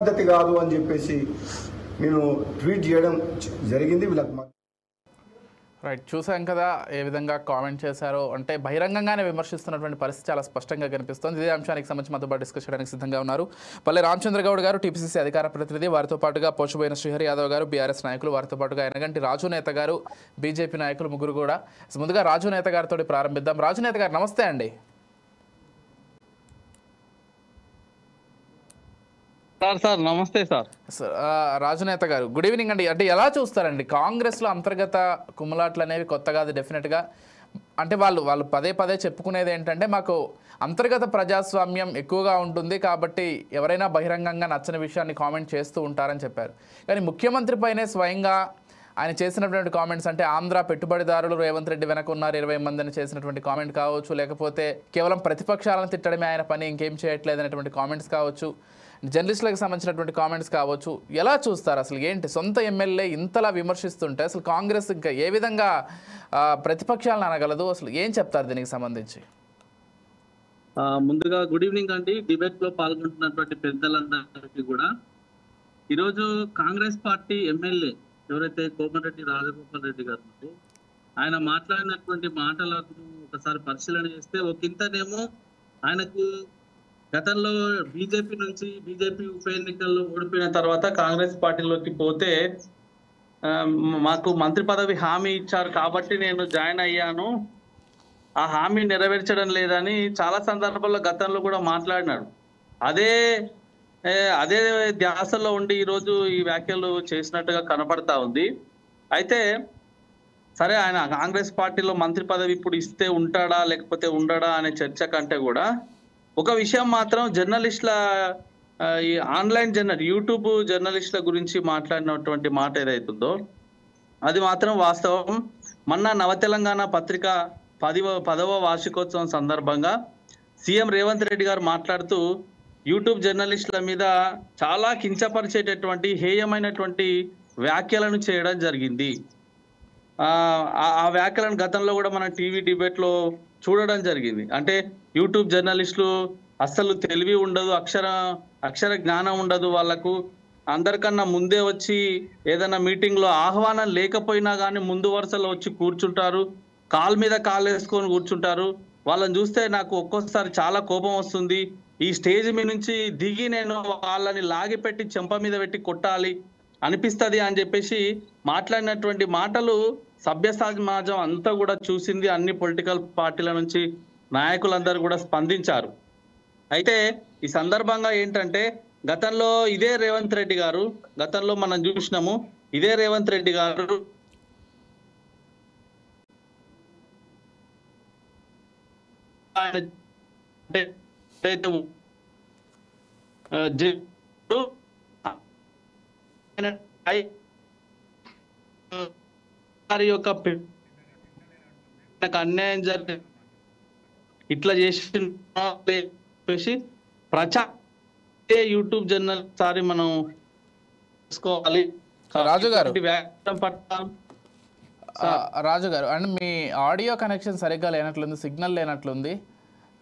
పద్ధతి కాదు అని చెప్పేసి నేను ట్వీట్ చేయడం జరిగింది. వీళ్ళకి రైట్, చూసాం కదా ఏ విధంగా కామెంట్ చేశారో. అంటే బహిరంగంగానే విమర్శిస్తున్నటువంటి పరిస్థితి చాలా స్పష్టంగా కనిపిస్తోంది. ఇదే అంశానికి సంబంధించి మనతో పాటు డిస్కస్ చేయడానికి సిద్ధంగా ఉన్నారు పల్లె రామచంద్ర గౌడ్ గారు, టీపీసీసీ అధికార ప్రతినిధి. వారితో పాటుగా పోషబోయిన శ్రీహరి యాదవ్ గారు, బీఆర్ఎస్ నాయకులు. వారితో పాటుగా ఎనగంటి రాజు నేత గారు, బీజేపీ నాయకులు, ముగ్గురు కూడా. ముందుగా రాజు నేత గారితో ప్రారంభిద్దాం. రాజు నేత గారు నమస్తే అండి. సార్ నమస్తే సార్. రాజునేత గారు గుడ్ ఈవినింగ్ అండి. అంటే ఎలా చూస్తారండి కాంగ్రెస్లో అంతర్గత కుమ్ములాట్లు అనేవి కొత్త కాదు డెఫినెట్గా. అంటే వాళ్ళు పదే పదే చెప్పుకునేది ఏంటంటే మాకు అంతర్గత ప్రజాస్వామ్యం ఎక్కువగా ఉంటుంది కాబట్టి ఎవరైనా బహిరంగంగా నచ్చని విషయాన్ని కామెంట్ చేస్తూ ఉంటారని చెప్పారు. కానీ ముఖ్యమంత్రి పైనే స్వయంగా ఆయన చేసినటువంటి కామెంట్స్, అంటే ఆంధ్ర పెట్టుబడిదారులు రేవంత్ రెడ్డి వెనక ఉన్నారు 20 మందిని చేసినటువంటి కామెంట్ కావచ్చు, లేకపోతే కేవలం ప్రతిపక్షాలను తిట్టడమే ఆయన పని, ఇంకేం చేయట్లేదు అనేటువంటి కామెంట్స్ కావచ్చు, జర్నలిస్టులకు సంబంధించినటువంటి కామెంట్స్ కావచ్చు. ఎలా చూస్తారు అసలు? ఏంటి సొంత ఎమ్మెల్యే ఇంతలా విమర్శిస్తుంటే అసలు కాంగ్రెస్ ఇంకా ఏ విధంగా ప్రతిపక్షాలను అనగలదు? అసలు ఏం చెప్తారు దీనికి సంబంధించి? ముందుగా గుడ్ ఈవినింగ్ అండి. డిబేట్ లో పాల్గొంటున్నటువంటి పెద్దలందరికీ కూడా. ఈరోజు కాంగ్రెస్ పార్టీ ఎమ్మెల్యే ఎవరైతే కోమటిరెడ్డి రాజగోపాల్ రెడ్డి గారు ఉన్నారో ఆయన మాట్లాడినటువంటి మాటలను ఒకసారి పరిశీలన చేస్తే ఒకంతనేమో ఆయనకు గతంలో బీజేపీ ఉప ఎన్నికల్లో ఓడిపోయిన తర్వాత కాంగ్రెస్ పార్టీలోకి పోతే మాకు మంత్రి పదవి హామీ ఇచ్చారు కాబట్టి నేను జాయిన్ అయ్యాను, ఆ హామీ నెరవేర్చడం లేదని చాలా సందర్భాల్లో గతంలో కూడా మాట్లాడినాడు. అదే ధ్యాసలో ఉండి ఈరోజు ఈ వ్యాఖ్యలు చేసినట్టుగా కనపడతా ఉంది. అయితే సరే, ఆయన కాంగ్రెస్ పార్టీలో మంత్రి పదవి ఇప్పుడు ఇస్తే ఉంటాడా లేకపోతే ఉండడా అనే చర్చ కంటే కూడా ఒక విషయం మాత్రం జర్నలిస్టుల ఈ ఆన్లైన్ యూట్యూబ్ జర్నలిస్టుల గురించి మాట్లాడినటువంటి మాట ఏదైతుందో అది మాత్రం వాస్తవం. మొన్న నవతెలంగాణ పత్రిక 10వ వార్షికోత్సవం సందర్భంగా సీఎం రేవంత్ రెడ్డి గారు మాట్లాడుతూ యూట్యూబ్ జర్నలిస్టుల మీద చాలా కించపరిచేటటువంటి హేయమైనటువంటి వ్యాఖ్యలను చేయడం జరిగింది. ఆ వ్యాఖ్యలను గతంలో కూడా మనం టీవీ డిబేట్లో చూడడం జరిగింది. అంటే యూట్యూబ్ జర్నలిస్టులు అస్సలు తెలివి ఉండదు, అక్షర జ్ఞానం ఉండదు వాళ్ళకు, అందరికన్నా ముందే వచ్చి ఏదైనా మీటింగ్లో ఆహ్వానం లేకపోయినా కానీ ముందు వరుసలో వచ్చి కూర్చుంటారు, కాలు మీద కాలు వేసుకొని కూర్చుంటారు. వాళ్ళని చూస్తే నాకు ఒక్కోసారి చాలా కోపం వస్తుంది. ఈ స్టేజ్ మీద నుంచి దిగి నేను వాళ్ళని లాగిపెట్టి చెంప మీద పెట్టి కొట్టాలి అనిపిస్తుంది అని చెప్పేసి మాట్లాడినటువంటి మాటలు సభ్య సమాజం అంతా కూడా చూసింది. అన్ని పొలిటికల్ పార్టీల నుంచి నాయకులందరూ కూడా స్పందించారు. అయితే ఈ సందర్భంగా ఏంటంటే గతంలో ఇదే రేవంత్ రెడ్డి గారు, గతంలో మనం చూసినాము, ఇదే రేవంత్ రెడ్డి గారు యొక్క అన్యాయం జరిగి ఇట్లా చేసి ప్రచార యూట్యూబ్ జర్నల్ సారి మనం తీసుకోవాలి. రాజు గారు అండ్ మీ ఆడియో కనెక్షన్ సరిగ్గా లేనట్లుంది, సిగ్నల్ లేనట్లుంది.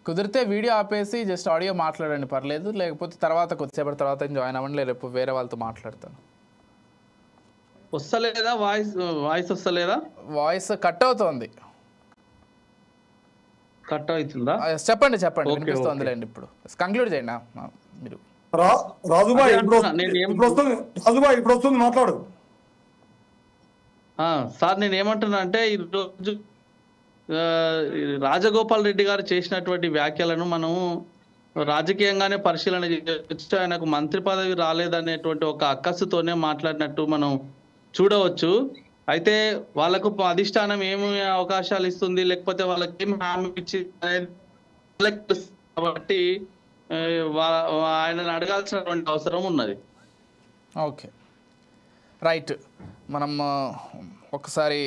కుదిరితే వీడియో ఆపేసి జస్ట్ ఆడియో మాట్లాడండి, పర్లేదు. లేకపోతే తర్వాత కొద్దిసేపటి తర్వాత జాయిన్ అవ్వండి, రేపు వేరే వాళ్ళతో మాట్లాడతాను. వస్తలేదా వాయిస్ వస్తలేదా? వాయిస్ కట్ అవుతోంది. కట్ అవుతుందా? చెప్పండి వినిపిస్తోందిలేండి. ఇప్పుడు కంక్లూడ్ చేయండి మీరు. రాజుబాయ్ ఇప్పుడు వస్తుంది, మాట్లాడు. సార్ నేను ఏమంటున్నా అంటే ఈరోజు రాజగోపాల్ రెడ్డి గారు చేసినటువంటి వ్యాఖ్యలను మనం రాజకీయంగానే పరిశీలన చేయవచ్చు. ఆయనకు మంత్రి పదవి రాలేదనేటువంటి ఒక అక్కసుతోనే మాట్లాడినట్టు మనం చూడవచ్చు. అయితే వాళ్ళకు అధిష్టానం ఏమి అవకాశాలు ఇస్తుంది, లేకపోతే వాళ్ళకి ఏమి హామీ ఇచ్చింది కాబట్టి ఆయనను అడగాల్సినటువంటి అవసరం ఉన్నది. Okay, right. మనం ఒకసారి